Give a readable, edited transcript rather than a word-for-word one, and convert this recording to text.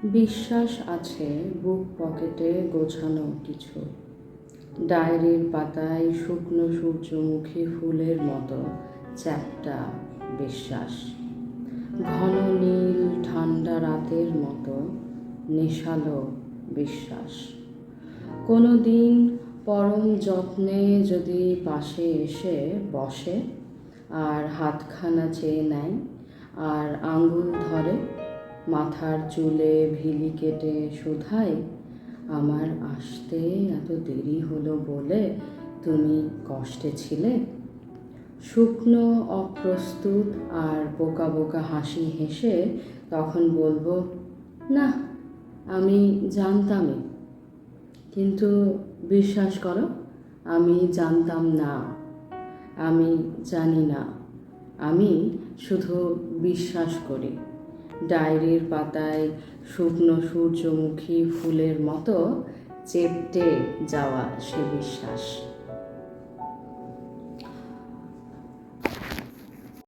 বিশ্বাস আছে বুক পকেটে গোছানো কিছু, ডায়েরির পাতায় শুকনো সূর্যমুখী ফুলের মতো চ্যাপ্টা বিশ্বাস, ঘন নীল ঠান্ডা রাতের মতো নেশালো বিশ্বাস। কোনো দিন পরম যত্নে যদি পাশে এসে বসে আর হাতখানা চেয়ে নেয় আর আঙুল ধরে, মাথার চুলে ভিলি কেটে শোধায়, আমার আসতে এত দেরি হলো বলে তুমি কষ্টে ছিলে। শুকনো অপ্রস্তুত আর বোকা বোকা হাসি হেসে তখন বলবো, না, আমি জানতামই, কিন্তু বিশ্বাস করো, আমি জানতাম না, আমি জানি না, আমি শুধু বিশ্বাস করি। ডায়েরির পাতায় শুকনো সূর্যমুখী ফুলের মতো চেপ্টে যাওয়া সে বিশ্বাস।